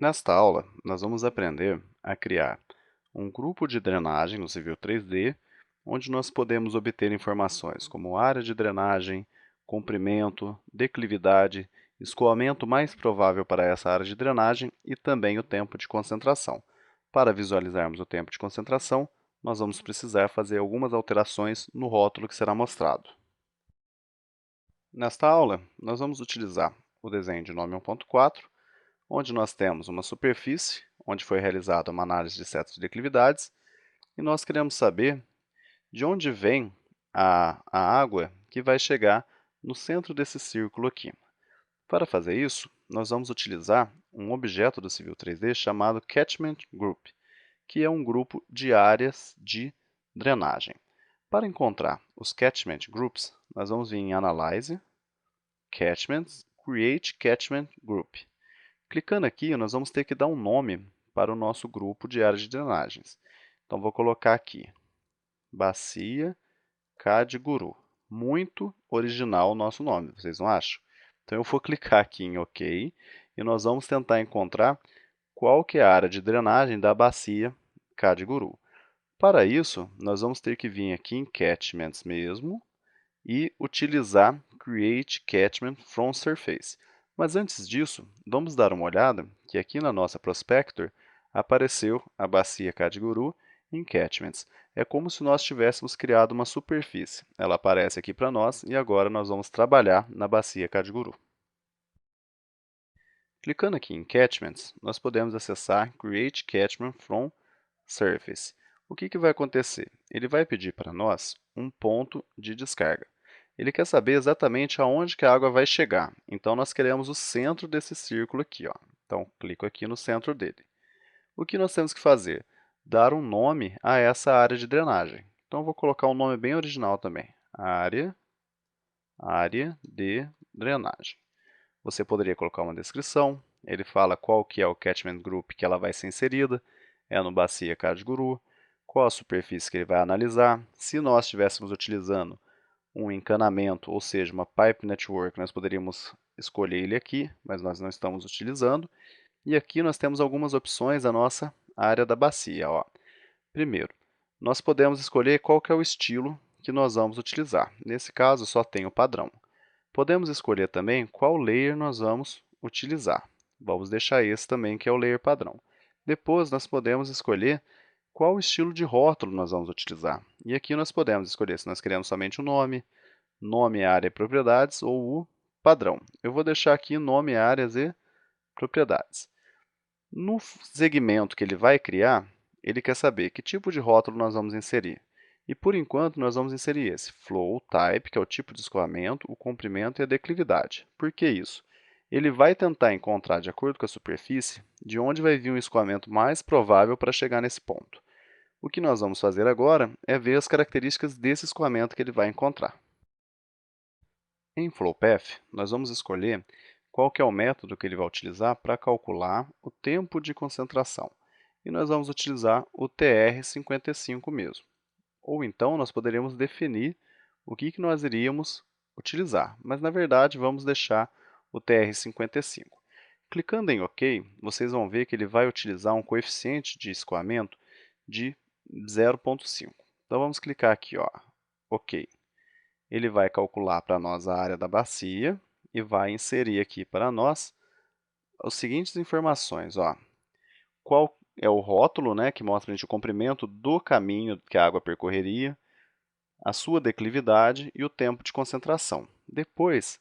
Nesta aula, nós vamos aprender a criar um grupo de drenagem no Civil 3D, onde nós podemos obter informações como área de drenagem, comprimento, declividade, escoamento mais provável para essa área de drenagem e também o tempo de concentração. Para visualizarmos o tempo de concentração, nós vamos precisar fazer algumas alterações no rótulo que será mostrado. Nesta aula, nós vamos utilizar o desenho de nome 1.4, onde nós temos uma superfície, onde foi realizada uma análise de setas de declividades, e nós queremos saber de onde vem a água que vai chegar no centro desse círculo aqui. Para fazer isso, nós vamos utilizar um objeto do Civil 3D chamado Catchment Group, que é um grupo de áreas de drenagem. Para encontrar os Catchment Groups, nós vamos vir em Analyze, Catchments, Create Catchment Group. Clicando aqui, nós vamos ter que dar um nome para o nosso grupo de áreas de drenagens. Então, vou colocar aqui, Bacia Cadiguru. Muito original o nosso nome, vocês não acham? Então, eu vou clicar aqui em OK e nós vamos tentar encontrar qual que é a área de drenagem da Bacia Cadiguru. Para isso, nós vamos ter que vir aqui em Catchments mesmo e utilizar Create Catchment from Surface. Mas antes disso, vamos dar uma olhada que aqui na nossa Prospector apareceu a bacia Cadiguru em Catchments. É como se nós tivéssemos criado uma superfície. Ela aparece aqui para nós e agora nós vamos trabalhar na bacia Cadiguru. Clicando aqui em Catchments, nós podemos acessar Create Catchment from Surface. O que vai acontecer? Ele vai pedir para nós um ponto de descarga. Ele quer saber exatamente aonde que a água vai chegar. Então, nós queremos o centro desse círculo aqui, ó. Então, clico aqui no centro dele. O que nós temos que fazer? Dar um nome a essa área de drenagem. Então, eu vou colocar um nome bem original também. Área de drenagem. Você poderia colocar uma descrição. Ele fala qual que é o catchment group que ela vai ser inserida. É no Bacia Cadiguru. Qual a superfície que ele vai analisar. Se nós estivéssemos utilizando um encanamento, ou seja, uma pipe network, nós poderíamos escolher ele aqui, mas nós não estamos utilizando. E aqui nós temos algumas opções da nossa área da bacia. Ó. Primeiro, nós podemos escolher qual que é o estilo que nós vamos utilizar. Nesse caso, só tem o padrão. Podemos escolher também qual layer nós vamos utilizar. Vamos deixar esse também, que é o layer padrão. Depois, nós podemos escolher qual estilo de rótulo nós vamos utilizar. E aqui nós podemos escolher se nós queremos somente o nome, área e propriedades ou o padrão. Eu vou deixar aqui nome, áreas e propriedades. No segmento que ele vai criar, ele quer saber que tipo de rótulo nós vamos inserir. E por enquanto nós vamos inserir esse Flow Type, que é o tipo de escoamento, o comprimento e a declividade. Por que isso? Ele vai tentar encontrar, de acordo com a superfície, de onde vai vir o escoamento mais provável para chegar nesse ponto. O que nós vamos fazer agora é ver as características desse escoamento que ele vai encontrar. Em FlowPath, nós vamos escolher qual que é o método que ele vai utilizar para calcular o tempo de concentração. E nós vamos utilizar o TR55 mesmo. Ou então, nós poderíamos definir o que nós iríamos utilizar, mas na verdade vamos deixar o TR55. Clicando em OK, vocês vão ver que ele vai utilizar um coeficiente de escoamento de 0,5. Então vamos clicar aqui, ó, OK. Ele vai calcular para nós a área da bacia e vai inserir aqui para nós as seguintes informações. Ó. Qual é o rótulo, né, que mostra a gente o comprimento do caminho que a água percorreria, a sua declividade e o tempo de concentração. Depois,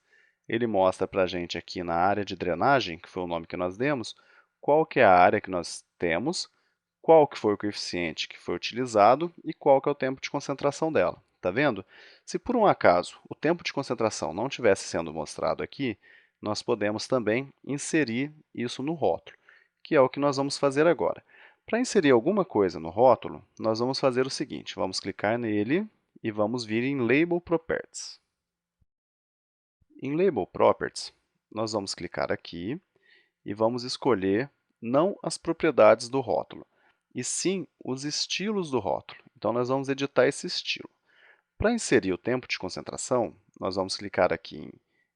ele mostra para a gente aqui na área de drenagem, que foi o nome que nós demos, qual que é a área que nós temos, qual que foi o coeficiente que foi utilizado e qual que é o tempo de concentração dela. Tá vendo? Se por um acaso o tempo de concentração não estivesse sendo mostrado aqui, nós podemos também inserir isso no rótulo, que é o que nós vamos fazer agora. Para inserir alguma coisa no rótulo, nós vamos fazer o seguinte, vamos clicar nele e vamos vir em Label Properties. Em Label Properties, nós vamos clicar aqui e vamos escolher não as propriedades do rótulo, e sim os estilos do rótulo. Então, nós vamos editar esse estilo. Para inserir o tempo de concentração, nós vamos clicar aqui em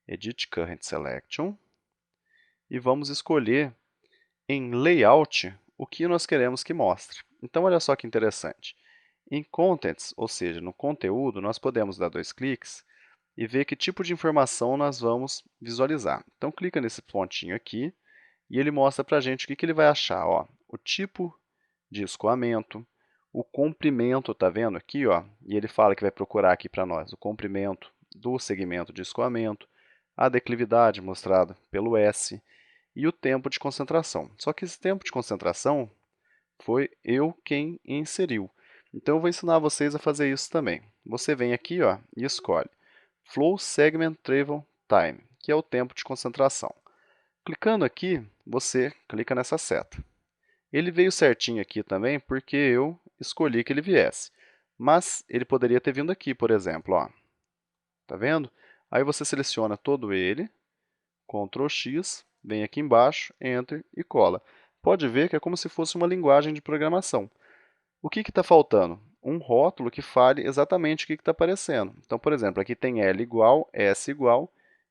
Edit Current Selection e vamos escolher em Layout o que nós queremos que mostre. Então, olha só que interessante. Em Contents, ou seja, no conteúdo, nós podemos dar 2 cliques e ver que tipo de informação nós vamos visualizar. Então, clica nesse pontinho aqui e ele mostra para a gente o que ele vai achar. Ó, o tipo de escoamento, o comprimento, tá vendo aqui? Ó, e ele fala que vai procurar aqui para nós o comprimento do segmento de escoamento, a declividade mostrada pelo S e o tempo de concentração. Só que esse tempo de concentração foi eu quem inseriu. Então, eu vou ensinar vocês a fazer isso também. Você vem aqui, ó, e escolhe Flow Segment Travel Time, que é o tempo de concentração. Clicando aqui, você clica nessa seta. Ele veio certinho aqui também porque eu escolhi que ele viesse. Mas ele poderia ter vindo aqui, por exemplo, ó. Tá vendo? Aí você seleciona todo ele, Ctrl X, vem aqui embaixo, Enter e cola. Pode ver que é como se fosse uma linguagem de programação. O que está faltando? Um rótulo que fale exatamente o que está aparecendo. Então, por exemplo, aqui tem L igual, S igual,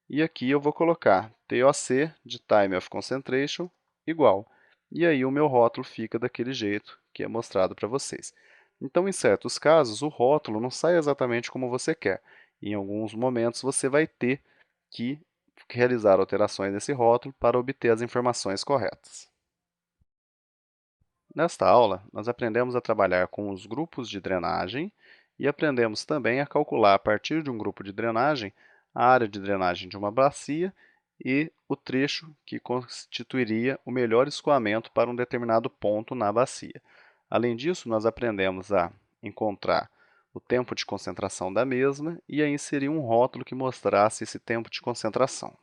e aqui eu vou colocar TOC de Time of Concentration igual. E aí o meu rótulo fica daquele jeito que é mostrado para vocês. Então, em certos casos, o rótulo não sai exatamente como você quer. Em alguns momentos, você vai ter que realizar alterações nesse rótulo para obter as informações corretas. Nesta aula, nós aprendemos a trabalhar com os grupos de drenagem e aprendemos também a calcular, a partir de um grupo de drenagem, a área de drenagem de uma bacia e o trecho que constituiria o melhor escoamento para um determinado ponto na bacia. Além disso, nós aprendemos a encontrar o tempo de concentração da mesma e a inserir um rótulo que mostrasse esse tempo de concentração.